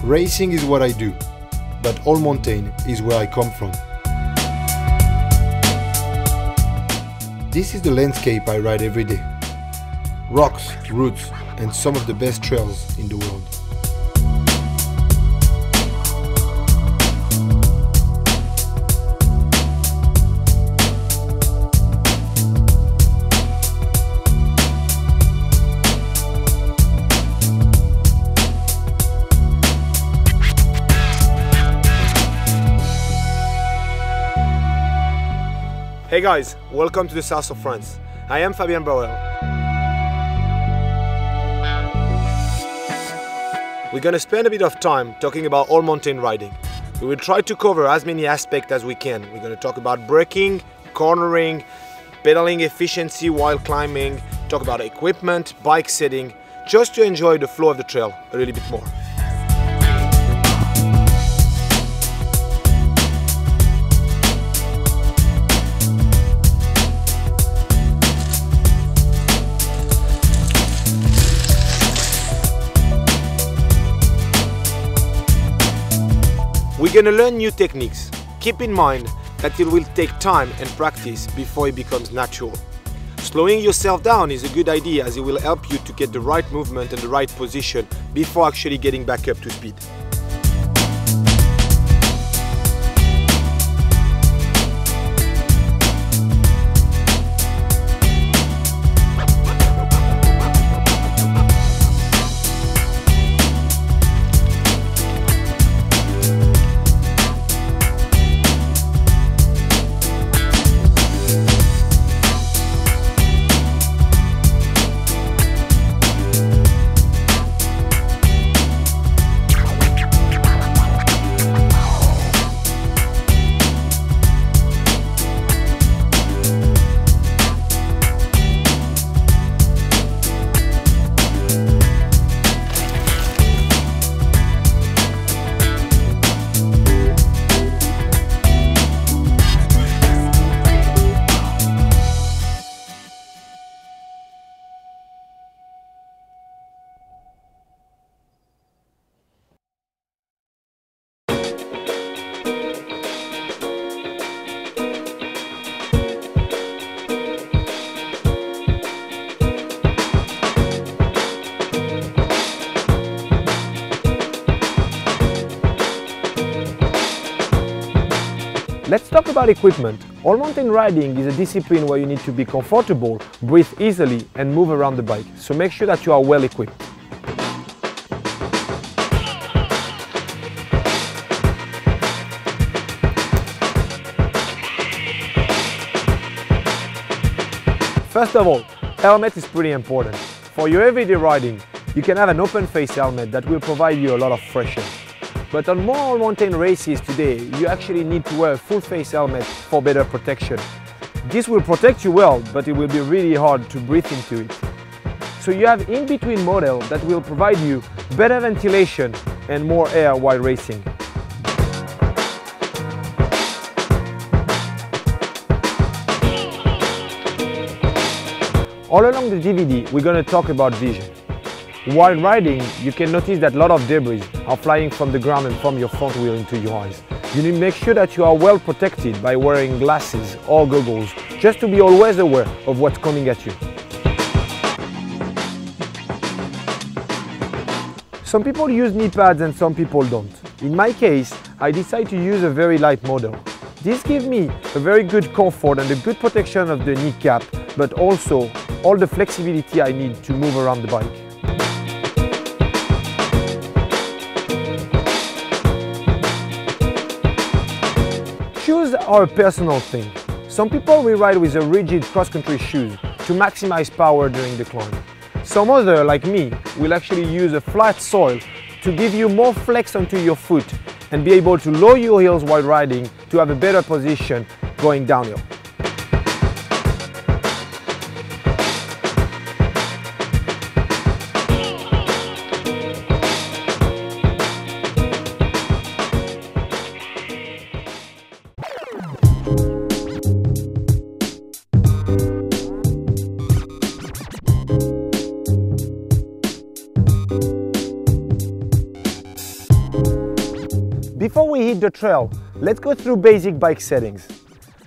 Racing is what I do, but all mountain is where I come from. This is the landscape I ride every day. Rocks, roots, and some of the best trails in the world. Hey guys, welcome to the south of France. I am Fabien Bauer. We're gonna spend a bit of time talking about all mountain riding. We will try to cover as many aspects as we can. We're gonna talk about braking, cornering, pedaling efficiency while climbing, talk about equipment, bike setting, just to enjoy the flow of the trail a little bit more. We're gonna learn new techniques. Keep in mind that it will take time and practice before it becomes natural. Slowing yourself down is a good idea as it will help you to get the right movement and the right position before actually getting back up to speed. Let's talk about equipment. All mountain riding is a discipline where you need to be comfortable, breathe easily, and move around the bike. So make sure that you are well equipped. First of all, helmet is pretty important. For your everyday riding, you can have an open face helmet that will provide you a lot of fresh air. But on more mountain races today, you actually need to wear a full face helmet for better protection. This will protect you well, but it will be really hard to breathe into it. So you have in-between models that will provide you better ventilation and more air while racing. All along the DVD, we're going to talk about vision. While riding, you can notice that a lot of debris are flying from the ground and from your front wheel into your eyes. You need to make sure that you are well protected by wearing glasses or goggles, just to be always aware of what's coming at you. Some people use knee pads and some people don't. In my case, I decided to use a very light model. This gives me a very good comfort and a good protection of the kneecap, but also all the flexibility I need to move around the bike. Shoes are a personal thing. Some people will ride with a rigid cross-country shoes to maximize power during the climb. Some others, like me, will actually use a flat sole to give you more flex onto your foot and be able to lower your heels while riding to have a better position going downhill. Before we hit the trail, let's go through basic bike settings.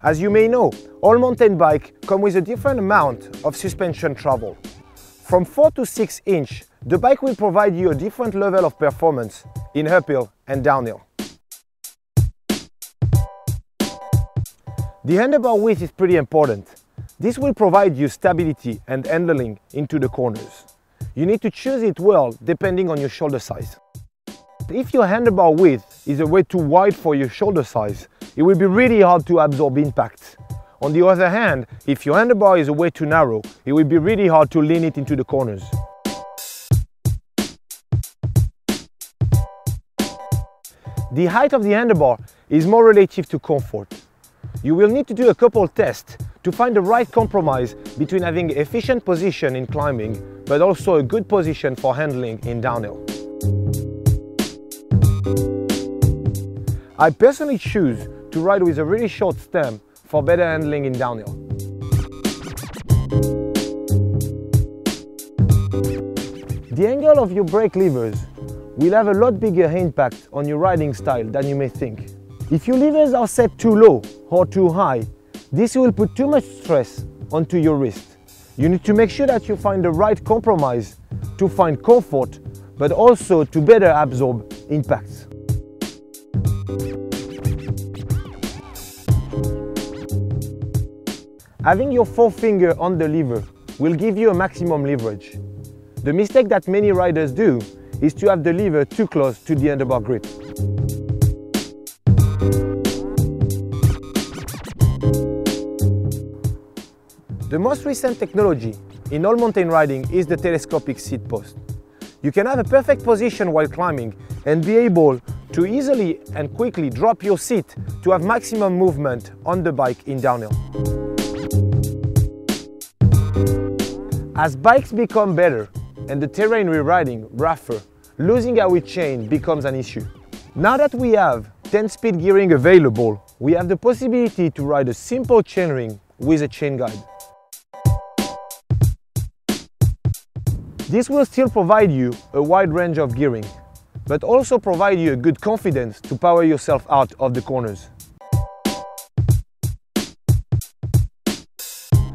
As you may know, all mountain bikes come with a different amount of suspension travel. From 4 to 6 inch, the bike will provide you a different level of performance in uphill and downhill. The handlebar width is pretty important. This will provide you stability and handling into the corners. You need to choose it well depending on your shoulder size. If your handlebar width is a way too wide for your shoulder size, it will be really hard to absorb impact. On the other hand, if your handlebar is a way too narrow, it will be really hard to lean it into the corners. The height of the handlebar is more relative to comfort. You will need to do a couple tests to find the right compromise between having efficient position in climbing, but also a good position for handling in downhill. I personally choose to ride with a really short stem for better handling in downhill. The angle of your brake levers will have a lot bigger impact on your riding style than you may think. If your levers are set too low or too high, this will put too much stress onto your wrist. You need to make sure that you find the right compromise to find comfort, but also to better absorb impacts. Having your forefinger on the lever will give you a maximum leverage. The mistake that many riders do is to have the lever too close to the handlebar grip. The most recent technology in all mountain riding is the telescopic seat post. You can have a perfect position while climbing and be able to easily and quickly drop your seat to have maximum movement on the bike in downhill. As bikes become better and the terrain we're riding rougher, losing our chain becomes an issue. Now that we have 10-speed gearing available, we have the possibility to ride a simple chainring with a chain guide. This will still provide you a wide range of gearing, but also provide you a good confidence to power yourself out of the corners.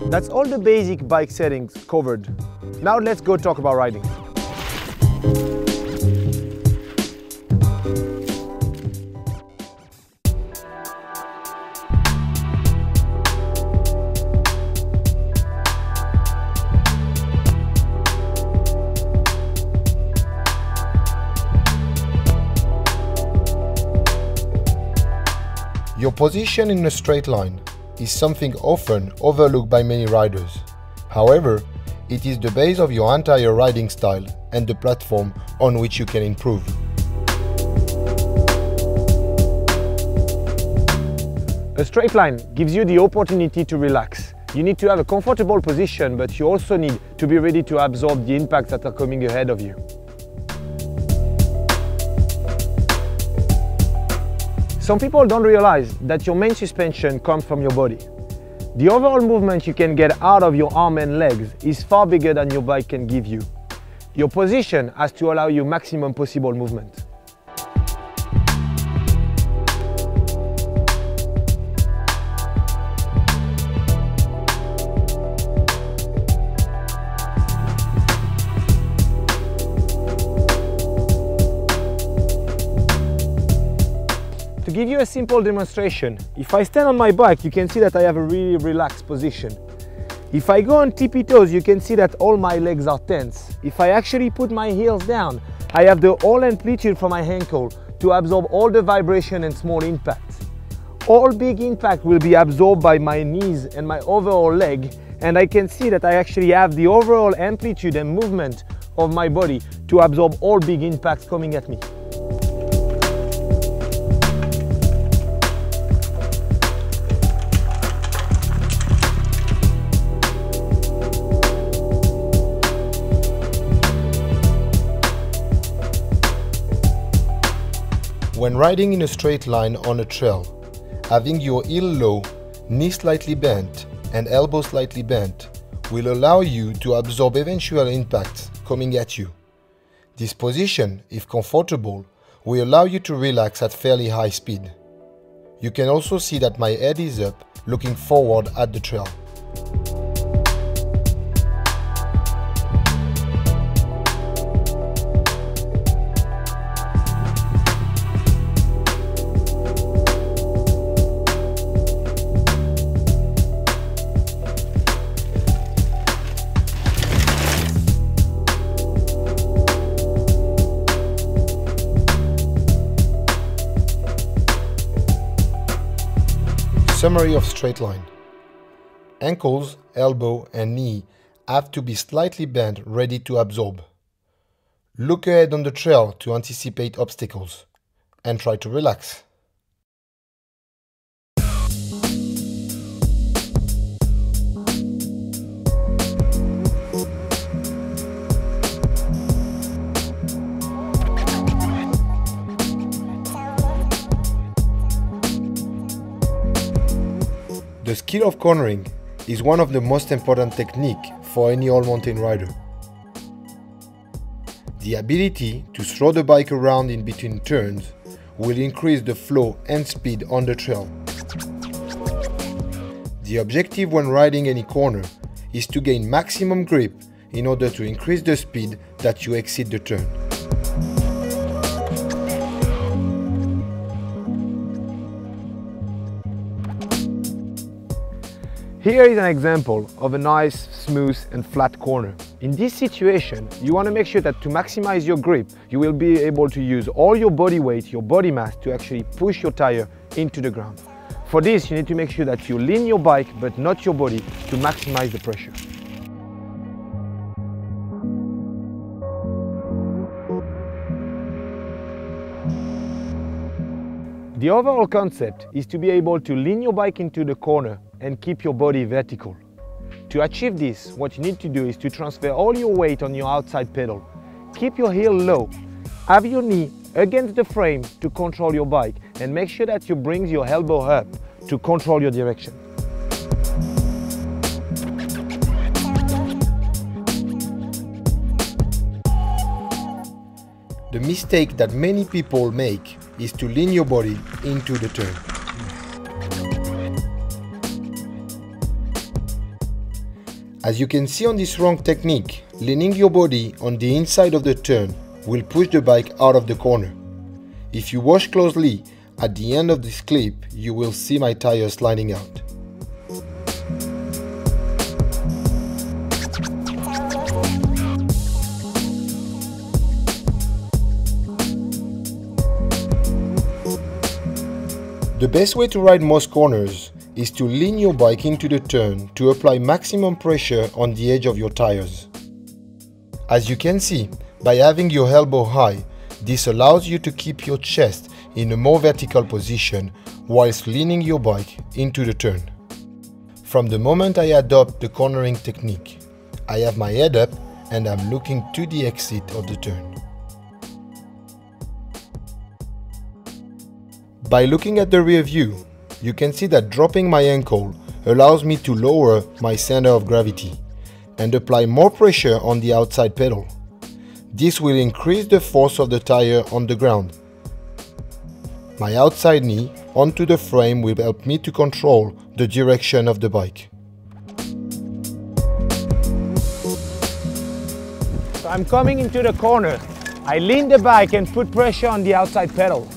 That's all the basic bike settings covered. Now let's go talk about riding. Your position in a straight line is something often overlooked by many riders. However, it is the base of your entire riding style and the platform on which you can improve. A straight line gives you the opportunity to relax. You need to have a comfortable position, but you also need to be ready to absorb the impacts that are coming ahead of you. Some people don't realize that your main suspension comes from your body. The overall movement you can get out of your arm and legs is far bigger than your bike can give you. Your position has to allow you maximum possible movement. To give you a simple demonstration, if I stand on my bike, you can see that I have a really relaxed position. If I go on tippy toes, you can see that all my legs are tense. If I actually put my heels down, I have the whole amplitude from my ankle to absorb all the vibration and small impacts. All big impact will be absorbed by my knees and my overall leg, and I can see that I actually have the overall amplitude and movement of my body to absorb all big impacts coming at me. When riding in a straight line on a trail, having your heel low, knee slightly bent and elbow slightly bent will allow you to absorb eventual impacts coming at you. This position, if comfortable, will allow you to relax at fairly high speed. You can also see that my head is up, looking forward at the trail. Summary of straight line. Ankles, elbow and knee have to be slightly bent, ready to absorb. Look ahead on the trail to anticipate obstacles and try to relax. The skill of cornering is one of the most important techniques for any all-mountain rider. The ability to throw the bike around in between turns will increase the flow and speed on the trail. The objective when riding any corner is to gain maximum grip in order to increase the speed that you exit the turn. Here is an example of a nice, smooth and flat corner. In this situation, you want to make sure that to maximize your grip, you will be able to use all your body weight, your body mass to actually push your tire into the ground. For this, you need to make sure that you lean your bike but not your body to maximize the pressure. The overall concept is to be able to lean your bike into the corner and keep your body vertical. To achieve this, what you need to do is to transfer all your weight on your outside pedal. Keep your heel low, have your knee against the frame to control your bike, and make sure that you bring your elbow up to control your direction. The mistake that many people make is to lean your body into the turn. As you can see on this wrong technique, leaning your body on the inside of the turn will push the bike out of the corner. If you watch closely, at the end of this clip, you will see my tire sliding out. The best way to ride most corners is to lean your bike into the turn to apply maximum pressure on the edge of your tires. As you can see, by having your elbow high, this allows you to keep your chest in a more vertical position whilst leaning your bike into the turn. From the moment I adopt the cornering technique, I have my head up and I'm looking to the exit of the turn. By looking at the rear view, you can see that dropping my ankle allows me to lower my center of gravity and apply more pressure on the outside pedal. This will increase the force of the tire on the ground. My outside knee onto the frame will help me to control the direction of the bike. So I'm coming into the corner. I lean the bike and put pressure on the outside pedal.